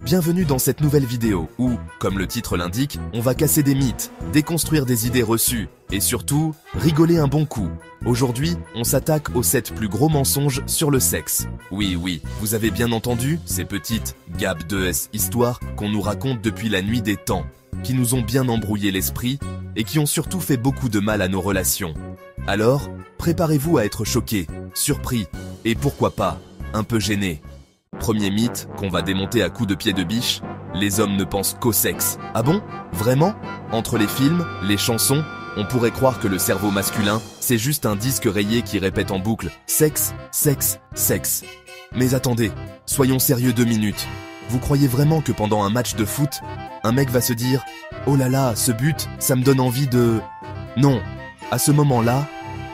Bienvenue dans cette nouvelle vidéo où, comme le titre l'indique, on va casser des mythes, déconstruire des idées reçues et surtout, rigoler un bon coup. Aujourd'hui, on s'attaque aux 7 plus gros mensonges sur le sexe. Oui, vous avez bien entendu ces petites Gab 2S histoires qu'on nous raconte depuis la nuit des temps, qui nous ont bien embrouillé l'esprit et qui ont surtout fait beaucoup de mal à nos relations. Alors, préparez-vous à être choqués, surpris et pourquoi pas, un peu gênés. Premier mythe qu'on va démonter à coups de pied de biche, les hommes ne pensent qu'au sexe. Ah bon? Vraiment? Entre les films, les chansons, on pourrait croire que le cerveau masculin, c'est juste un disque rayé qui répète en boucle « sexe, sexe, sexe ». Mais attendez, soyons sérieux 2 minutes. Vous croyez vraiment que pendant un match de foot, un mec va se dire « oh là là, ce but, ça me donne envie de… » Non, à ce moment-là,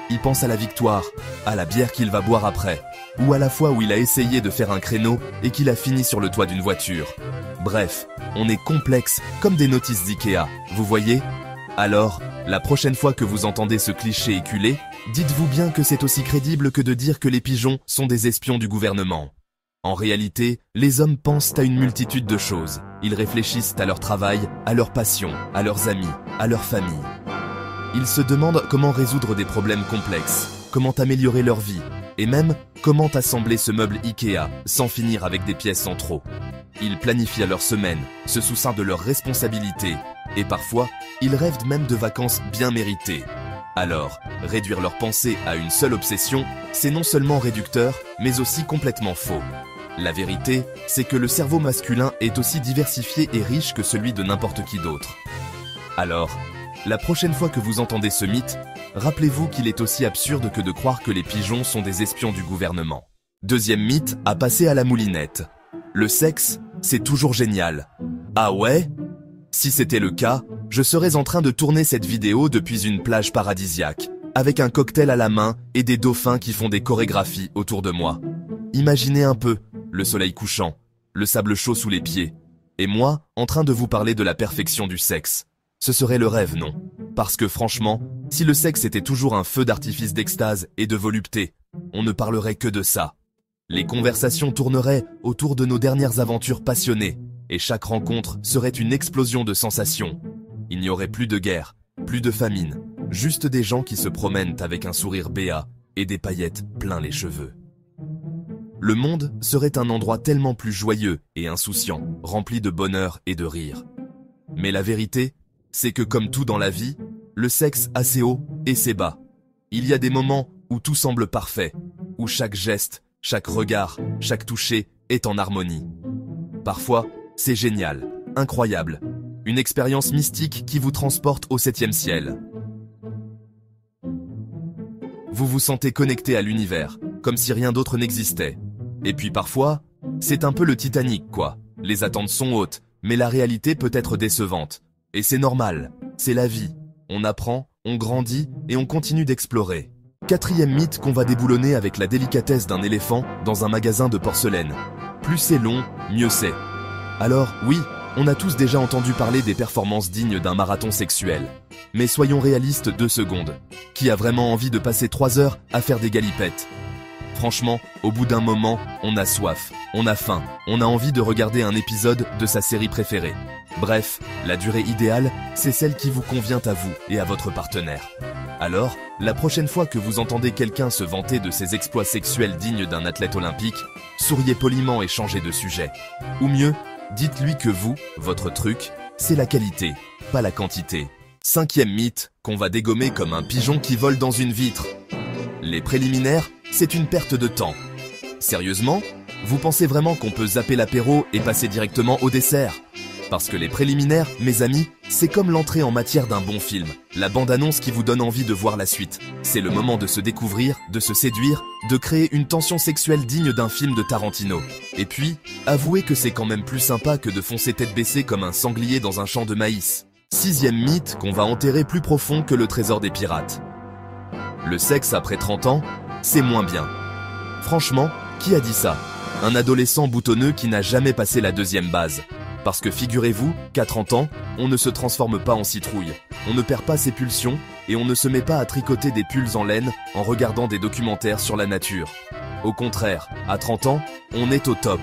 il pense à la victoire, à la bière qu'il va boire après, ou à la fois où il a essayé de faire un créneau et qu'il a fini sur le toit d'une voiture. Bref, on est complexe comme des notices d'Ikea, vous voyez? Alors, la prochaine fois que vous entendez ce cliché éculé, dites-vous bien que c'est aussi crédible que de dire que les pigeons sont des espions du gouvernement. En réalité, les hommes pensent à une multitude de choses. Ils réfléchissent à leur travail, à leur passion, à leurs amis, à leur famille. Ils se demandent comment résoudre des problèmes complexes, comment améliorer leur vie, et même comment assembler ce meuble Ikea sans finir avec des pièces en trop. Ils planifient leur semaine, se souciant de leurs responsabilités, et parfois, ils rêvent même de vacances bien méritées. Alors, réduire leurs pensées à une seule obsession, c'est non seulement réducteur, mais aussi complètement faux. La vérité, c'est que le cerveau masculin est aussi diversifié et riche que celui de n'importe qui d'autre. Alors, la prochaine fois que vous entendez ce mythe, rappelez-vous qu'il est aussi absurde que de croire que les pigeons sont des espions du gouvernement. Deuxième mythe à passer à la moulinette. Le sexe, c'est toujours génial. Ah ouais? Si c'était le cas, je serais en train de tourner cette vidéo depuis une plage paradisiaque, avec un cocktail à la main et des dauphins qui font des chorégraphies autour de moi. Imaginez un peu, le soleil couchant, le sable chaud sous les pieds, et moi en train de vous parler de la perfection du sexe. Ce serait le rêve, non? Parce que franchement, si le sexe était toujours un feu d'artifice d'extase et de volupté, on ne parlerait que de ça. Les conversations tourneraient autour de nos dernières aventures passionnées, et chaque rencontre serait une explosion de sensations. Il n'y aurait plus de guerre, plus de famine, juste des gens qui se promènent avec un sourire béat et des paillettes plein les cheveux. Le monde serait un endroit tellement plus joyeux et insouciant, rempli de bonheur et de rire. Mais la vérité, c'est que comme tout dans la vie, le sexe a ses hauts et ses bas. Il y a des moments où tout semble parfait, où chaque geste, chaque regard, chaque toucher est en harmonie. Parfois, c'est génial, incroyable, une expérience mystique qui vous transporte au 7e ciel. Vous vous sentez connecté à l'univers, comme si rien d'autre n'existait. Et puis parfois, c'est un peu le Titanic, quoi. Les attentes sont hautes, mais la réalité peut être décevante. Et c'est normal, c'est la vie. On apprend, on grandit et on continue d'explorer. 4e mythe qu'on va déboulonner avec la délicatesse d'un éléphant dans un magasin de porcelaine. Plus c'est long, mieux c'est. Alors oui, on a tous déjà entendu parler des performances dignes d'un marathon sexuel. Mais soyons réalistes 2 secondes. Qui a vraiment envie de passer 3 heures à faire des galipettes? Franchement, au bout d'un moment, on a soif, on a faim, on a envie de regarder un épisode de sa série préférée. Bref, la durée idéale, c'est celle qui vous convient à vous et à votre partenaire. Alors, la prochaine fois que vous entendez quelqu'un se vanter de ses exploits sexuels dignes d'un athlète olympique, souriez poliment et changez de sujet. Ou mieux, dites-lui que vous, votre truc, c'est la qualité, pas la quantité. 5e mythe qu'on va dégommer comme un pigeon qui vole dans une vitre. Les préliminaires, c'est une perte de temps. Sérieusement? Vous pensez vraiment qu'on peut zapper l'apéro et passer directement au dessert? Parce que les préliminaires, mes amis, c'est comme l'entrée en matière d'un bon film. La bande-annonce qui vous donne envie de voir la suite. C'est le moment de se découvrir, de se séduire, de créer une tension sexuelle digne d'un film de Tarantino. Et puis, avouez que c'est quand même plus sympa que de foncer tête baissée comme un sanglier dans un champ de maïs. 6e mythe qu'on va enterrer plus profond que le trésor des pirates. Le sexe après 30 ans, c'est moins bien. Franchement, qui a dit ça? Un adolescent boutonneux qui n'a jamais passé la 2e base. Parce que figurez-vous qu'à 30 ans, on ne se transforme pas en citrouille, on ne perd pas ses pulsions et on ne se met pas à tricoter des pulls en laine en regardant des documentaires sur la nature. Au contraire, à 30 ans, on est au top.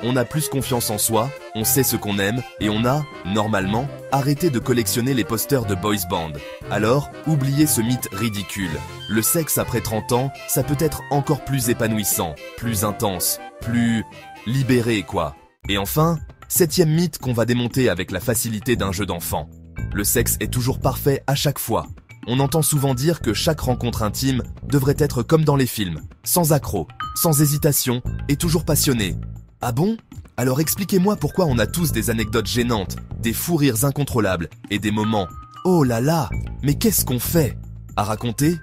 On a plus confiance en soi, On sait ce qu'on aime et on a, normalement, arrêté de collectionner les posters de boys band. Alors, oubliez ce mythe ridicule. Le sexe après 30 ans, ça peut être encore plus épanouissant, plus intense, plus libéré quoi. Et enfin, 7e mythe qu'on va démonter avec la facilité d'un jeu d'enfant. Le sexe est toujours parfait à chaque fois. On entend souvent dire que chaque rencontre intime devrait être comme dans les films, sans accroc, sans hésitation et toujours passionné. Ah bon ? Alors expliquez-moi pourquoi on a tous des anecdotes gênantes, des fous rires incontrôlables et des moments « Oh là là, mais qu'est-ce qu'on fait ?» à raconter.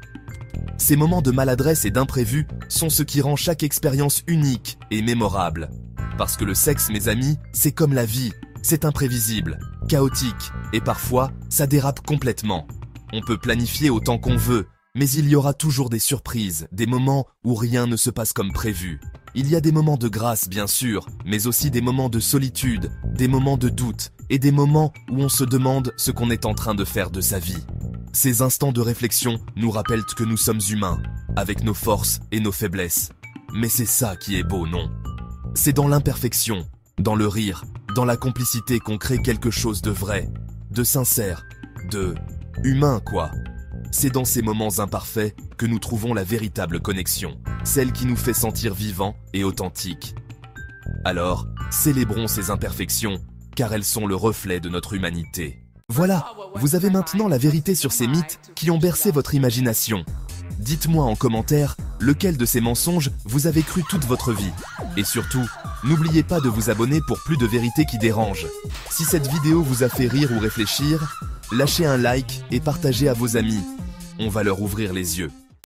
Ces moments de maladresse et d'imprévu sont ce qui rend chaque expérience unique et mémorable. Parce que le sexe, mes amis, c'est comme la vie, c'est imprévisible, chaotique et parfois, ça dérape complètement. On peut planifier autant qu'on veut, mais il y aura toujours des surprises, des moments où rien ne se passe comme prévu. Il y a des moments de grâce, bien sûr, mais aussi des moments de solitude, des moments de doute et des moments où on se demande ce qu'on est en train de faire de sa vie. Ces instants de réflexion nous rappellent que nous sommes humains, avec nos forces et nos faiblesses. Mais c'est ça qui est beau, non ? C'est dans l'imperfection, dans le rire, dans la complicité qu'on crée quelque chose de vrai, de sincère, de humain, quoi. C'est dans ces moments imparfaits que nous trouvons la véritable connexion, celle qui nous fait sentir vivants et authentiques. Alors, célébrons ces imperfections, car elles sont le reflet de notre humanité. Voilà, vous avez maintenant la vérité sur ces mythes qui ont bercé votre imagination. Dites-moi en commentaire lequel de ces mensonges vous avez cru toute votre vie. Et surtout, n'oubliez pas de vous abonner pour plus de vérités qui dérangent. Si cette vidéo vous a fait rire ou réfléchir, lâchez un like et partagez à vos amis. On va leur ouvrir les yeux.